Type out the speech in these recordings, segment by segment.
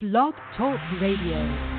Blog Talk Radio.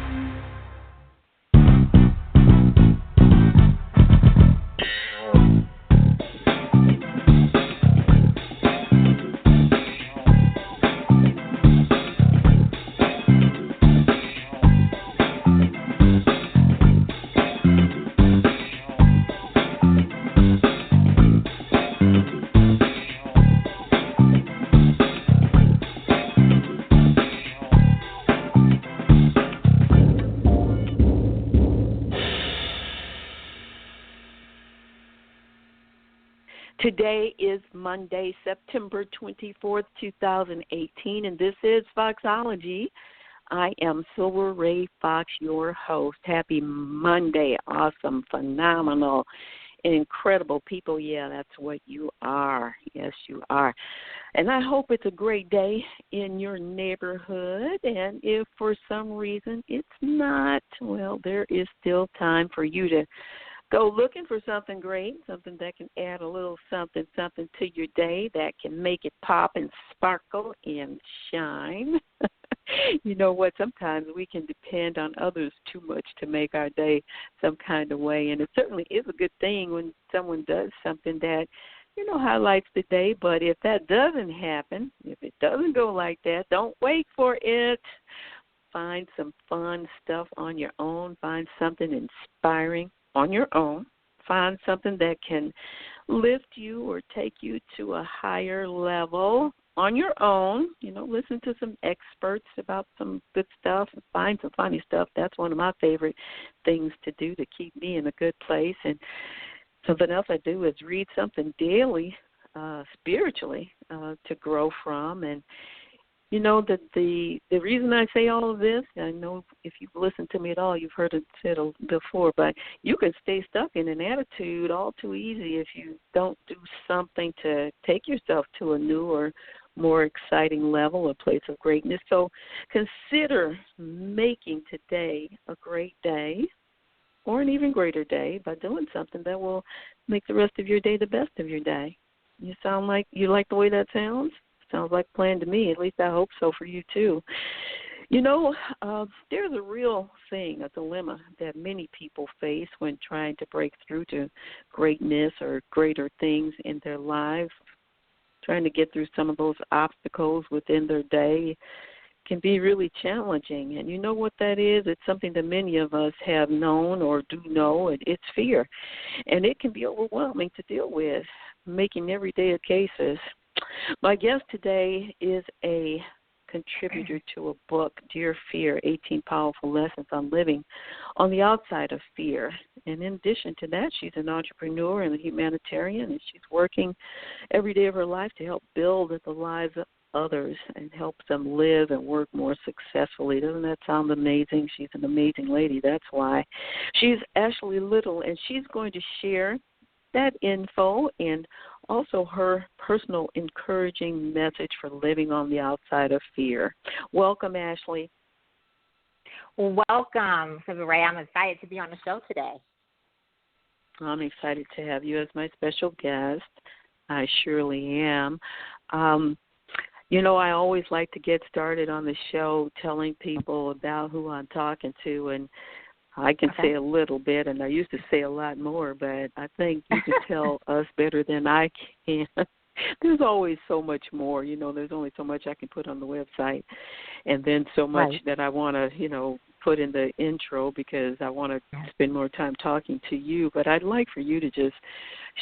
Today is Monday, September 24th, 2018, and this is Foxology. I am Silver Ray Fox, your host. Happy Monday. Awesome, phenomenal, incredible people. Yeah, that's what you are. Yes, you are. And I hope it's a great day in your neighborhood. And if for some reason it's not, well, there is still time for you to go looking for something great, something that can add a little something to your day that can make it pop and sparkle and shine. You know what? Sometimes we can depend on others too much to make our day some kind of way. And it certainly is a good thing when someone does something that, highlights the day. But if that doesn't happen, if it doesn't go like that, don't wait for it. Find some fun stuff on your own. Find something inspiring on your own. Find something that can lift you or take you to a higher level on your own. Listen to some experts about some good stuff and find some funny stuff. That's one of my favorite things to do to keep me in a good place. And something else I do is read something daily, spiritually, to grow from. And that the reason I say all of this, I know if you've listened to me at all, you've heard it said before, but you can stay stuck in an attitude all too easy if you don't do something to take yourself to a new or more exciting level, a place of greatness. So consider making today a great day or an even greater day by doing something that will make the rest of your day the best of your day. You like the way that sounds? Sounds like a plan to me. At least I hope so for you, too. There's a real thing, a dilemma that many people face when trying to break through to greatness or greater things in their lives. Trying to get through some of those obstacles within their day can be really challenging. And you know what that is? It's something that many of us have known or do know, and it's fear. And it can be overwhelming to deal with, making every day a cases. My guest today is a contributor to a book, Dear Fear, 18 Powerful Lessons on Living on the Outside of Fear. And in addition to that, she's an entrepreneur and a humanitarian, and she's working every day of her life to help build the lives of others and help them live and work more successfully. Doesn't that sound amazing? She's an amazing lady, that's why. She's Ashley Little, and she's going to share that info and also her personal encouraging message for living on the outside of fear. Welcome, Ashley. Welcome, Silver Ray. I'm excited to be on the show today. I'm excited to have you as my special guest. I surely am. I always like to get started on the show telling people about who I'm talking to, and I can say a little bit, and I used to say a lot more, but I think you can tell us better than I can. There's always so much more. There's only so much I can put on the website, and then so much that I want to, put in the intro because I want to spend more time talking to you. But I'd like for you to just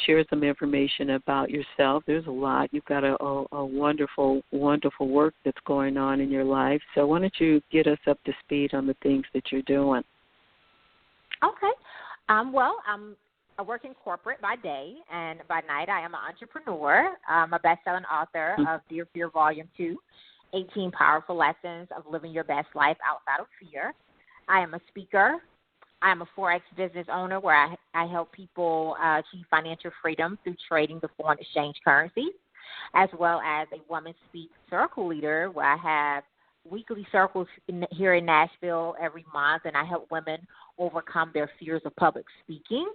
share some information about yourself. There's a lot. You've got a wonderful, wonderful work that's going on in your life. So why don't you get us up to speed on the things that you're doing? Okay. I work in corporate by day, and by night I am an entrepreneur. I'm a best-selling author of Dear Fear Volume 2, 18 Powerful Lessons of Living Your Best Life Outside of Fear. I am a speaker. I am a Forex business owner where I help people achieve financial freedom through trading the foreign exchange currencies, as well as a Woman Speak Circle leader where I have weekly circles here in Nashville every month, and I help women overcome their fears of public speaking.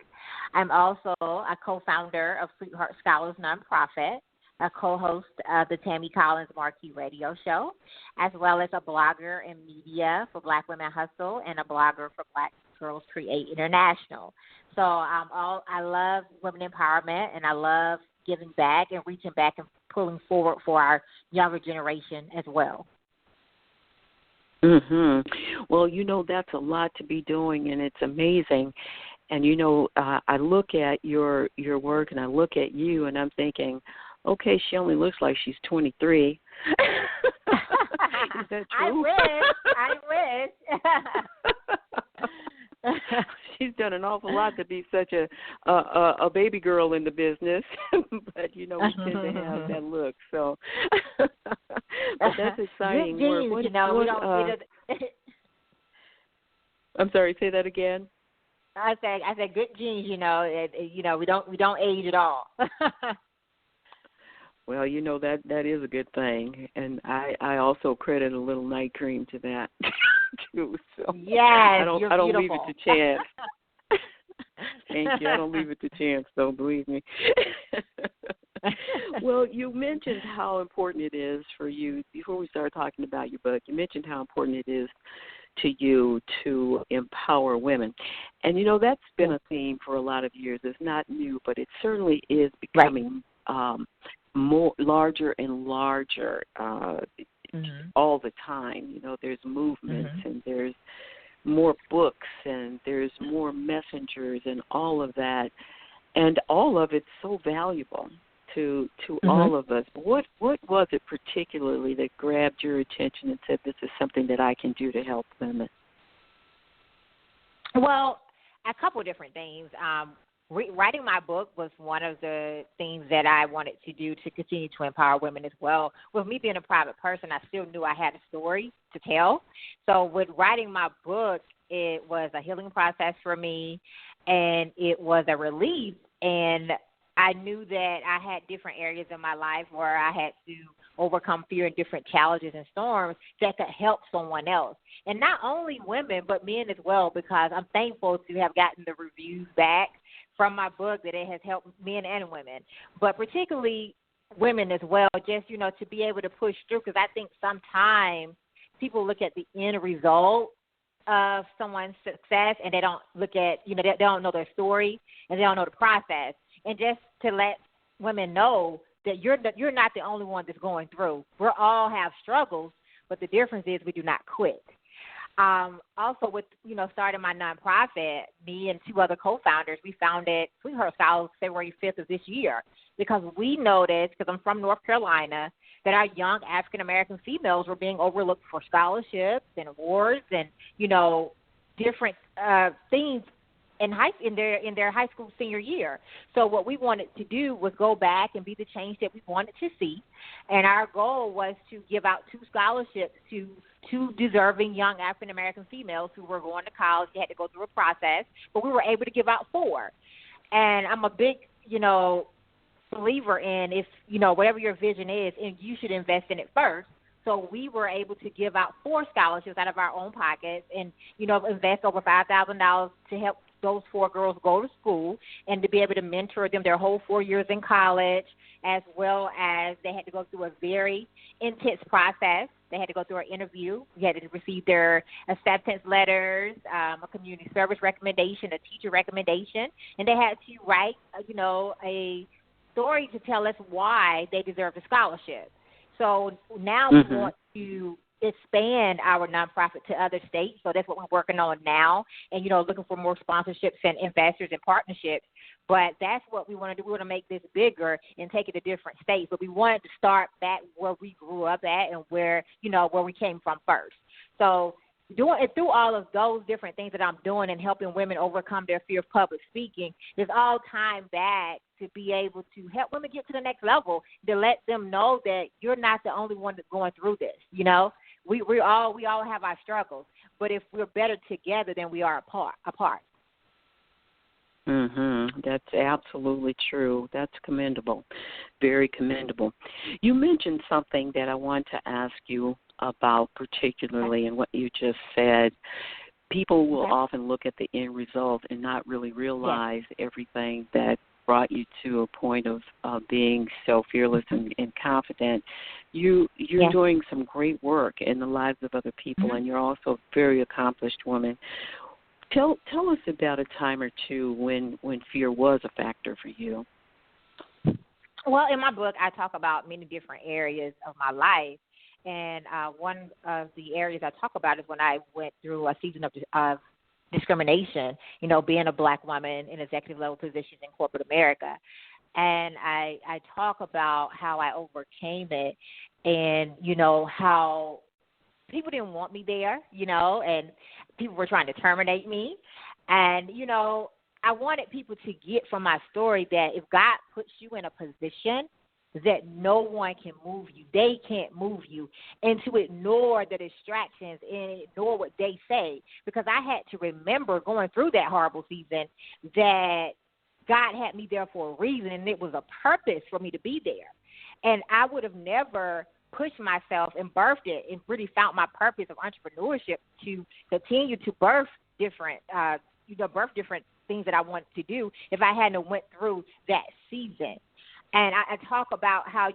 I'm also a co-founder of Sweetheart Scholars Nonprofit, a co-host of the Tammy Collins Marquee Radio Show, as well as a blogger in media for Black Women Hustle and a blogger for Black Girls Create International. So I love women empowerment, and I love giving back and reaching back and pulling forward for our younger generation as well. Well, that's a lot to be doing, and it's amazing. And, I look at your work, and I look at you, and I'm thinking, okay, she only looks like she's 23. Is that true? I wish. She's done an awful lot to be such a baby girl in the business, but we tend to have that look. So, but that's exciting. Genes, work. We don't. I'm sorry. Say that again. I said good genes. We don't age at all. Well, that is a good thing, and I also credit a little night cream to that too. So yes, I don't beautiful. leave it to chance. Thank you. I don't leave it to chance, though. Believe me. Well, you mentioned how important it is for you before we started talking about your book. You mentioned how important it is to you to empower women, and that's been a theme for a lot of years. It's not new, but it certainly is becoming. Right. More larger and larger all the time. There's movements and there's more books and there's more messengers and all of that, and all of it's so valuable to all of us. What was it particularly that grabbed your attention and said, this is something that I can do to help women? Well, a couple of different things. Writing my book was one of the things that I wanted to do to continue to empower women as well. With me being a private person, I still knew I had a story to tell. So with writing my book, it was a healing process for me, and it was a relief. And I knew that I had different areas in my life where I had to overcome fear and different challenges and storms that could help someone else. And not only women, but men as well, because I'm thankful to have gotten the reviews back from my book that it has helped men and women, but particularly women as well, just, to be able to push through, because I think sometimes people look at the end result of someone's success and they don't look at, they don't know their story and they don't know the process. And just to let women know that you're not the only one that's going through. We all have struggles, but the difference is we do not quit. Also, with starting my nonprofit, me and two other co-founders, we founded Sweetheart Scholars February 5th of this year, because we noticed, because I'm from North Carolina, that our young African American females were being overlooked for scholarships and awards and different things in their high school senior year. So what we wanted to do was go back and be the change that we wanted to see, and our goal was to give out 2 scholarships to 2 deserving young African American females who were going to college. They had to go through a process, but we were able to give out 4. And I'm a big believer in, if whatever your vision is, and you should invest in it first. So we were able to give out 4 scholarships out of our own pockets, and invest over $5,000 to help those 4 girls go to school and to be able to mentor them their whole 4 years in college, as well as they had to go through a very intense process. They had to go through an interview. We had to receive their acceptance letters, a community service recommendation, a teacher recommendation, and they had to write, a story to tell us why they deserve the scholarship. So now we want to expand our nonprofit to other states. So that's what we're working on now, and, looking for more sponsorships and investors and partnerships. But that's what we want to do. We want to make this bigger and take it to different states. But we wanted to start back where we grew up at and where we came from first. So doing it through all of those different things that I'm doing and helping women overcome their fear of public speaking is all time back to be able to help women get to the next level, to let them know that you're not the only one that's going through this. We all have our struggles, but if we're better together than we are apart. That's absolutely true. That's commendable, very commendable. You mentioned something that I want to ask you about, particularly in what you just said. People will often look at the end result and not really realize everything that brought you to a point of being so fearless and confident. You're doing some great work in the lives of other people, and you're also a very accomplished woman. Tell us about a time or two when fear was a factor for you. Well, in my book, I talk about many different areas of my life, and one of the areas I talk about is when I went through a season of discrimination, being a Black woman in executive level positions in corporate America. And I talk about how I overcame it and, how people didn't want me there, and people were trying to terminate me. And, I wanted people to get from my story that if God puts you in a position that no one can move you, they can't move you, and to ignore the distractions and ignore what they say. Because I had to remember going through that horrible season that God had me there for a reason, and it was a purpose for me to be there. And I would have never pushed myself and birthed it and really found my purpose of entrepreneurship to continue to birth different things that I wanted to do if I hadn't went through that season. And I talk about how,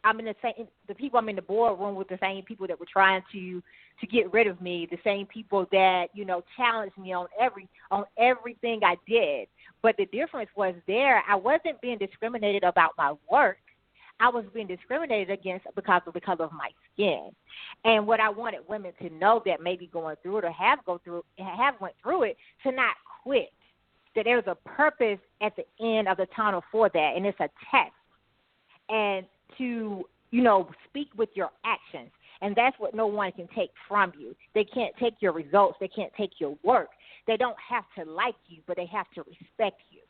I'm in the people I'm in the boardroom with the same people that were trying to get rid of me, the same people that, challenged me on everything I did. But the difference was there, I wasn't being discriminated about my work. I was being discriminated against because of my skin. And what I wanted women to know that maybe going through it or have went through it, to not quit, that there's a purpose at the end of the tunnel for that, and it's a test. And to, speak with your actions. And that's what no one can take from you. They can't take your results. They can't take your work. They don't have to like you, but they have to respect you.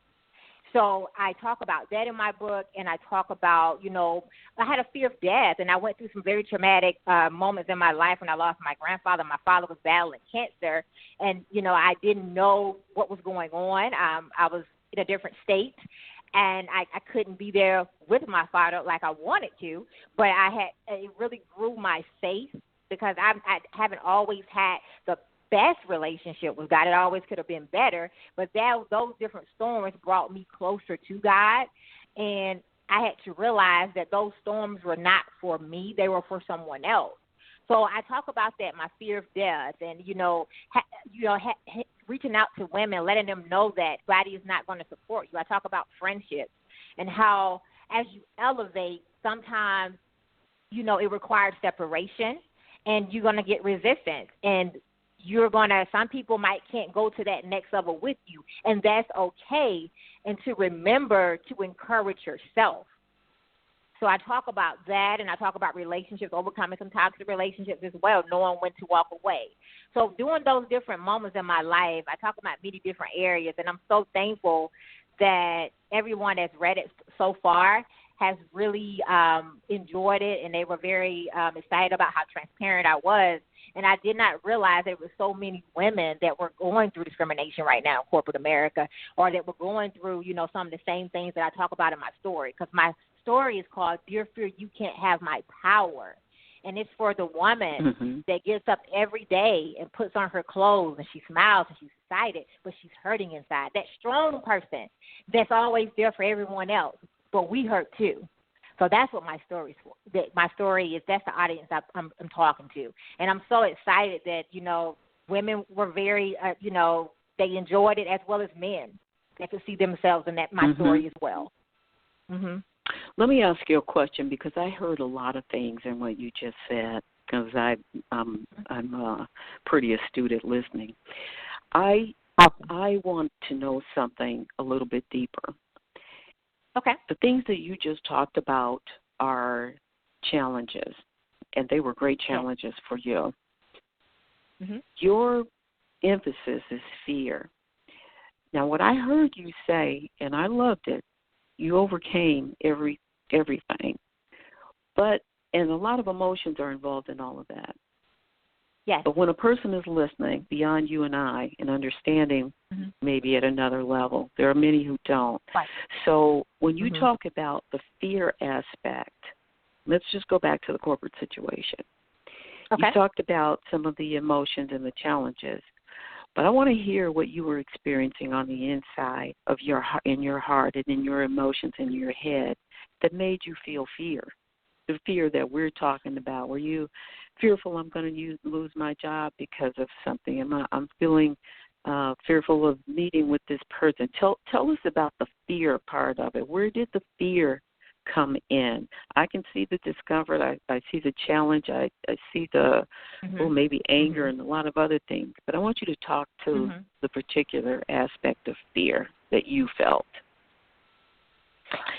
So I talk about that in my book, and I talk about, I had a fear of death, and I went through some very traumatic moments in my life when I lost my grandfather. My father was battling cancer, and, I didn't know what was going on. I was in a different state, and I couldn't be there with my father like I wanted to, but it really grew my faith because I haven't always had the best relationship with God. It always could have been better, but those different storms brought me closer to God, and I had to realize that those storms were not for me. They were for someone else. So I talk about that, my fear of death, and, reaching out to women, letting them know that God is not going to support you. I talk about friendships and how as you elevate, sometimes, it requires separation, and you're going to get resistance, and some people can't go to that next level with you, and that's okay, and to remember to encourage yourself. So I talk about that, and I talk about relationships, overcoming some toxic relationships as well, knowing when to walk away. So during those different moments in my life, I talk about many different areas, and I'm so thankful that everyone that's read it so far has really enjoyed it, and they were very excited about how transparent I was. And I did not realize there were so many women that were going through discrimination right now in corporate America, or that were going through, some of the same things that I talk about in my story. Because my story is called Dear Fear, You Can't Have My Power. And it's for the woman that gets up every day and puts on her clothes, and she smiles and she's excited, but she's hurting inside. That strong person that's always there for everyone else, but we hurt too. So that's what my story is for. My story is, that's the audience I'm talking to. And I'm so excited that, women were very, they enjoyed it, as well as men. They could see themselves in my story as well. Mm-hmm. Let me ask you a question, because I heard a lot of things in what you just said, because I'm pretty astute at listening. I want to know something a little bit deeper. Okay. The things that you just talked about are challenges, and they were great challenges for you. Mm-hmm. Your emphasis is fear. Now, what I heard you say, and I loved it, you overcame everything. And a lot of emotions are involved in all of that. Yes. But when a person is listening beyond you and I and understanding maybe at another level, there are many who don't. Right. So when you talk about the fear aspect, let's just go back to the corporate situation. Okay. You talked about some of the emotions and the challenges. But I want to hear what you were experiencing on the inside of in your heart and in your emotions in your head that made you feel fear, the fear that we're talking about. Were you fearful I'm going to lose my job because of something? I'm feeling fearful of meeting with this person. Tell us about the fear part of it. Where did the fear come in? I can see the discomfort. I see the challenge. I see the maybe anger and a lot of other things. But I want you to talk to the particular aspect of fear that you felt.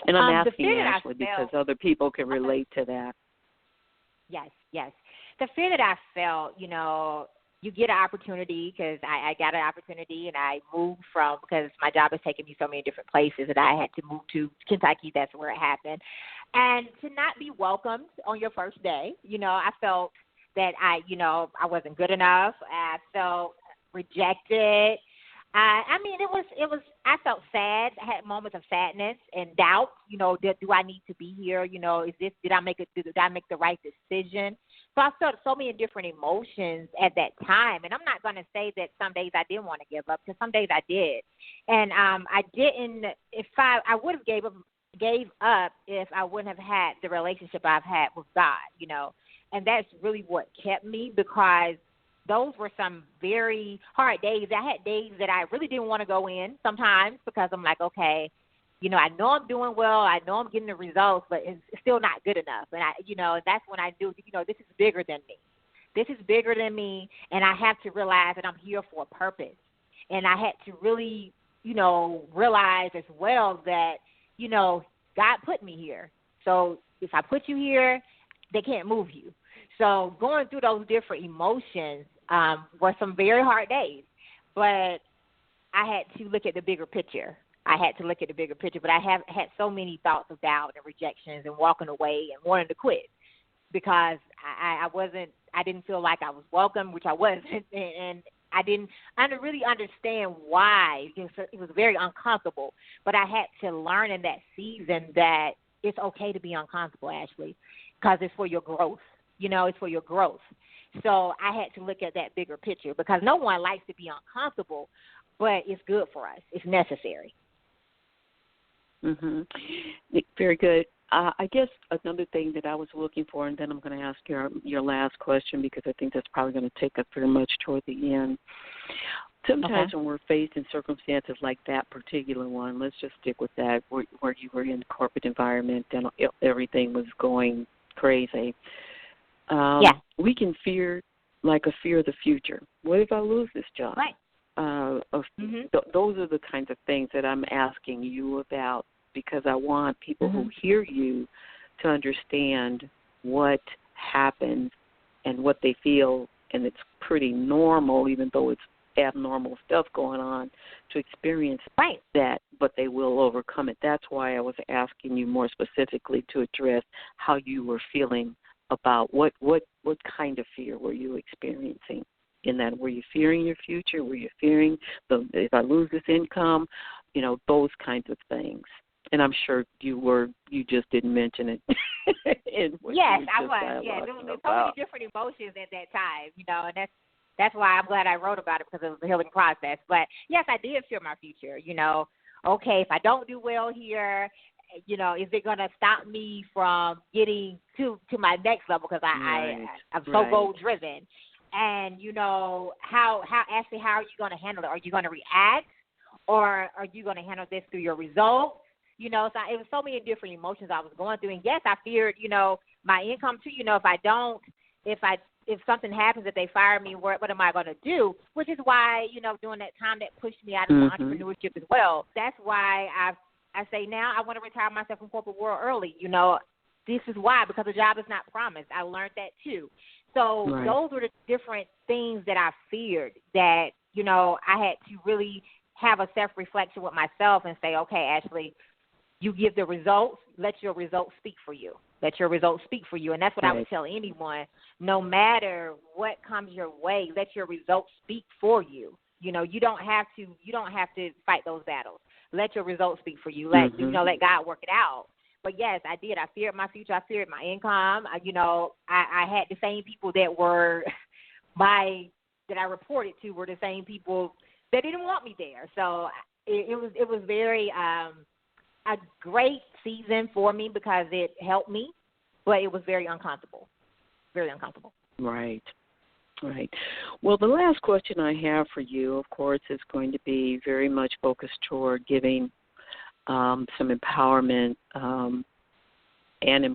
And I'm asking Ashley because other people can relate to that. Yes. The fear that I felt, you get an opportunity, because I got an opportunity and I moved because my job has taken me so many different places that I had to move to Kentucky. That's where it happened. And to not be welcomed on your first day, I felt that I wasn't good enough. I felt rejected. I felt sad. I had moments of sadness and doubt. Do I need to be here? Did I make the right decision? So I felt so many different emotions at that time. And I'm not going to say that some days I didn't want to give up, because some days I did. And I didn't. I would have gave up if I wouldn't have had the relationship I've had with God. And that's really what kept me, because those were some very hard days. I had days that I really didn't want to go in sometimes, because I'm like, okay, I know I'm doing well. I know I'm getting the results, but it's still not good enough. And and that's when I do, this is bigger than me. This is bigger than me, and I have to realize that I'm here for a purpose. And I had to really, realize as well that, God put me here. So if I put you here, they can't move you. So going through those different emotions were some very hard days, but I had to look at the bigger picture. But I have had so many thoughts of doubt and rejections and walking away and wanting to quit, because I didn't feel like I was welcome, which I wasn't, and I didn't really understand why. It was very uncomfortable, but I had to learn in that season that it's okay to be uncomfortable, Ashley, because it's for your growth. It's for your growth. So I had to look at that bigger picture, because no one likes to be uncomfortable, but it's good for us. It's necessary. Very good. I guess another thing that I was looking for, and then I'm going to ask your last question, because I think that's probably going to take us pretty much toward the end. Sometimes when we're faced in circumstances like that particular one, let's just stick with that, where you were in a corporate environment and everything was going crazy. We can fear the future. What if I lose this job? Right. Those are the kinds of things that I'm asking you about, because I want people who hear you to understand what happens and what they feel, and it's pretty normal, even though it's abnormal stuff going on, to experience that, but they will overcome it. That's why I was asking you more specifically to address how you were feeling about what kind of fear were you experiencing in that. Were you fearing your future? Were you fearing if I lose this income? Those kinds of things. And I'm sure you just didn't mention it. Yes, I was. Yeah, there were so many different emotions at that time, and that's why I'm glad I wrote about it, because it was a healing process. But yes, I did fear my future. Okay, if I don't do well here, is it going to stop me from getting to my next level? Because I'm so goal driven. And Ashley, how are you going to handle it? Are you going to react, or are you going to handle this through your results? So it was so many different emotions I was going through. And yes, I feared, my income too. If something happens, if they fire me, what am I going to do? Which is why, during that time that pushed me out of entrepreneurship as well. That's why I say now I want to retire myself from corporate world early. This is why, because the job is not promised. I learned that too. So those were the different things that I feared, that, I had to really have a self-reflection with myself and say, okay, Ashley, you give the results, let your results speak for you. Let your results speak for you. And that's what I would tell anyone. No matter what comes your way, let your results speak for you. You don't have to fight those battles. Let your results speak for you. Let God work it out. But yes, I did. I feared my future. I feared my income. I had the same people that were my that I reported to were the same people that didn't want me there. So it was very a great season for me because it helped me, but it was very uncomfortable. Very uncomfortable. Right. Right. Well, the last question I have for you, of course, is going to be very much focused toward giving some empowerment an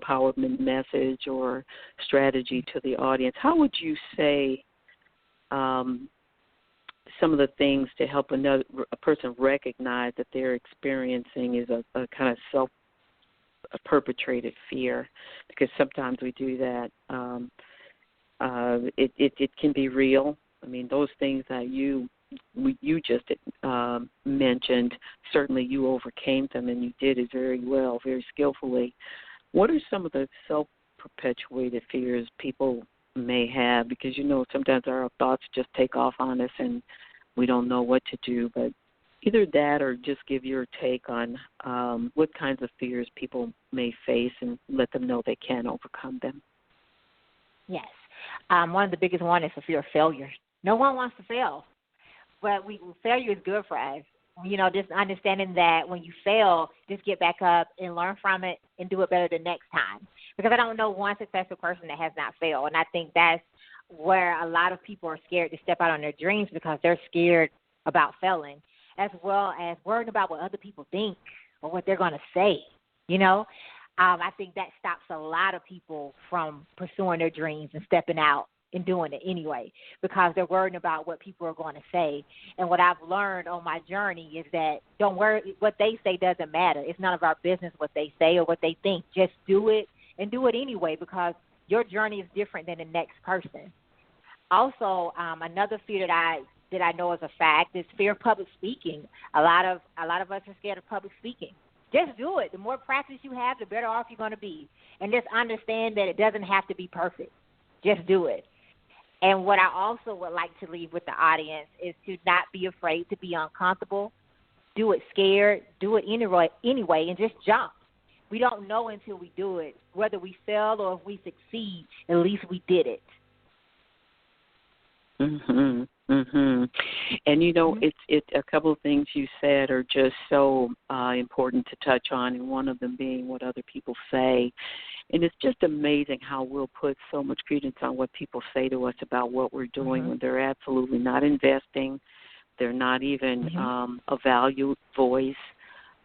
empowerment message or strategy to the audience. How would you say some of the things to help a person recognize that they're experiencing is a kind of self-perpetrated fear? Because sometimes we do that. It can be real. I mean, those things that you just mentioned, certainly you overcame them, and you did it very well, very skillfully. What are some of the self-perpetuated fears people may have? Because, sometimes our thoughts just take off on us and we don't know what to do. But either that or just give your take on what kinds of fears people may face and let them know they can overcome them. Yes. One of the biggest one is the fear of failure. No one wants to fail, but failure is good for us. Just understanding that when you fail, just get back up and learn from it and do it better the next time. Because I don't know one successful person that has not failed, and I think that's where a lot of people are scared to step out on their dreams because they're scared about failing, as well as worrying about what other people think or what they're going to say. I think that stops a lot of people from pursuing their dreams and stepping out and doing it anyway because they're worried about what people are going to say. And what I've learned on my journey is that don't worry, what they say doesn't matter. It's none of our business what they say or what they think. Just do it and do it anyway because your journey is different than the next person. Also, another fear that I know is a fact is fear of public speaking. A lot of us are scared of public speaking. Just do it. The more practice you have, the better off you're going to be. And just understand that it doesn't have to be perfect. Just do it. And what I also would like to leave with the audience is to not be afraid to be uncomfortable. Do it scared. Do it anyway, and just jump. We don't know until we do it. Whether we fail or if we succeed, at least we did it. Mhm. Mhm. And it's a couple of things you said are just so important to touch on, and one of them being what other people say. And it's just amazing how we'll put so much credence on what people say to us about what we're doing when they're absolutely not investing. They're not even a valued voice.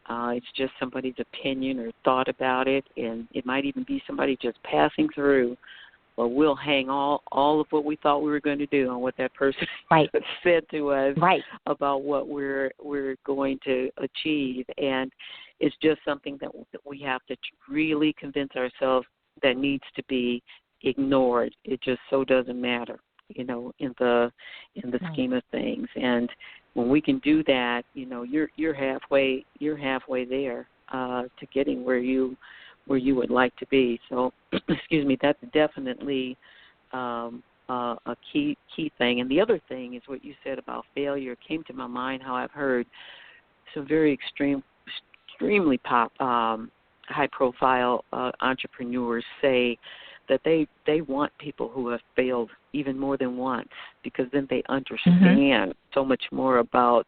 It's just somebody's opinion or thought about it, and it might even be somebody just passing through. But we'll hang all of what we thought we were going to do on what that person said to us about what we're going to achieve. And it's just something that we have to really convince ourselves that needs to be ignored. It just so doesn't matter, in the scheme of things. And when we can do that, you're halfway there to getting where you would like to be. So, excuse me, that's definitely a key thing. And the other thing is what you said about failure. It came to my mind how I've heard some very extremely high-profile entrepreneurs say that they want people who have failed even more than once because then they understand so much more about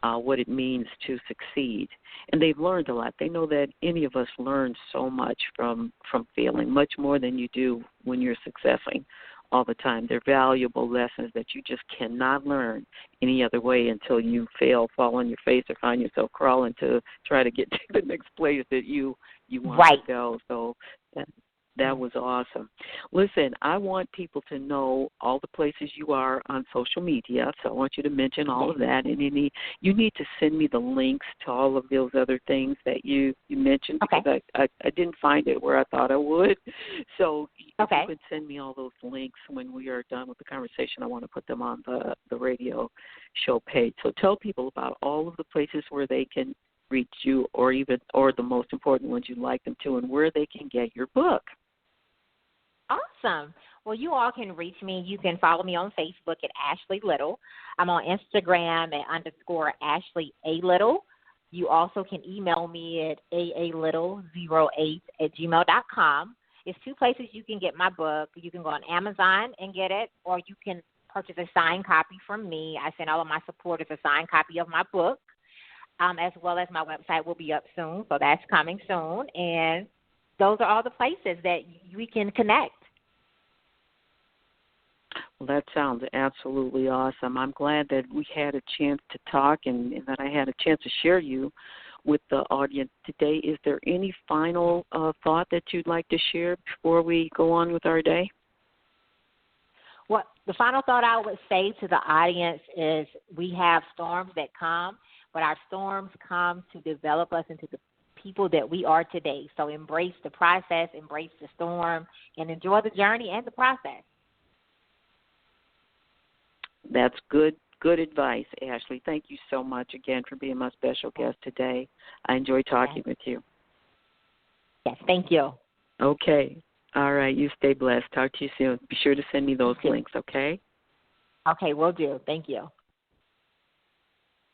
what it means to succeed. And they've learned a lot. They know that any of us learn so much from failing, much more than you do when you're successing all the time. They're valuable lessons that you just cannot learn any other way until you fail, fall on your face, or find yourself crawling to try to get to the next place that you want to go. So that was awesome. Listen, I want people to know all the places you are on social media, so I want you to mention all of that. And you need to send me the links to all of those other things that you mentioned because I didn't find it where I thought I would. So if you could send me all those links when we are done with the conversation, I want to put them on the radio show page. So tell people about all of the places where they can reach you or the most important ones you'd like them to and where they can get your book. Awesome. Well, you all can reach me. You can follow me on Facebook at Ashley Little. I'm on Instagram at _Ashley A. Little. You also can email me at aalittle08@gmail.com. It's two places you can get my book. You can go on Amazon and get it, or you can purchase a signed copy from me. I send all of my supporters a signed copy of my book, as well as my website will be up soon, so that's coming soon. And those are all the places that we can connect. Well, that sounds absolutely awesome. I'm glad that we had a chance to talk and that I had a chance to share you with the audience today. Is there any final thought that you'd like to share before we go on with our day? Well, the final thought I would say to the audience is we have storms that come, but our storms come to develop us into the people that we are today. So embrace the process, embrace the storm, and enjoy the journey and the process. That's good advice, Ashley. Thank you so much again for being my special guest today. I enjoyed talking with you. Yes, thank you. Okay. All right. You stay blessed. Talk to you soon. Be sure to send me those links, okay? Okay, will do. Thank you.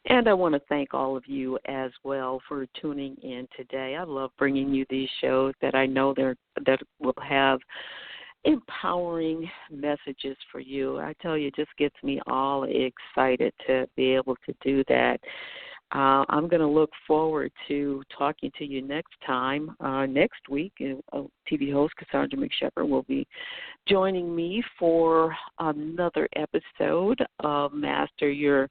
And I want to thank all of you as well for tuning in today. I love bringing you these shows that I know that will have empowering messages for you. I tell you, it just gets me all excited to be able to do that. I'm going to look forward to talking to you next time. Next week, TV host Cassandra McShepard will be joining me for another episode of Master Your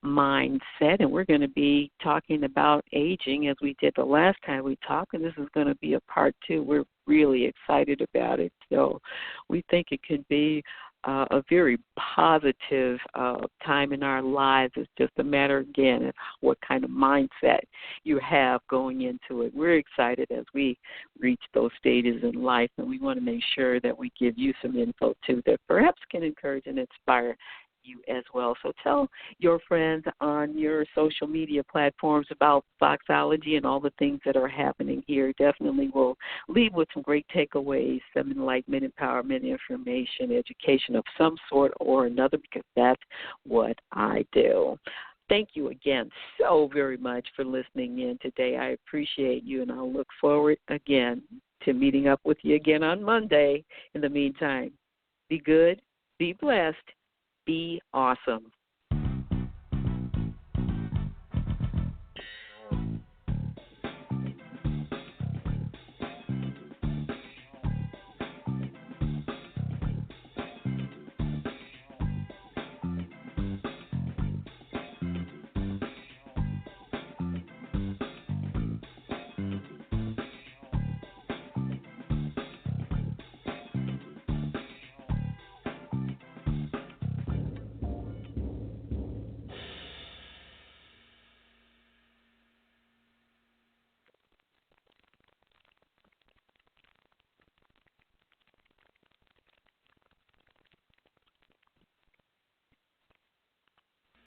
Mindset, and we're going to be talking about aging as we did the last time we talked, and this is going to be a part 2. We're really excited about it, so we think it could be a very positive time in our lives. It's just a matter, again, of what kind of mindset you have going into it. We're excited as we reach those stages in life, and we want to make sure that we give you some info, too, that perhaps can encourage and inspire you as well. So tell your friends on your social media platforms about Foxology and all the things that are happening here. Definitely will leave with some great takeaways, some enlightenment, empowerment, information, education of some sort or another, because that's what I do. Thank you again so very much for listening in today. I appreciate you, and I'll look forward again to meeting up with you again on Monday. In the meantime, be good, be blessed, be awesome.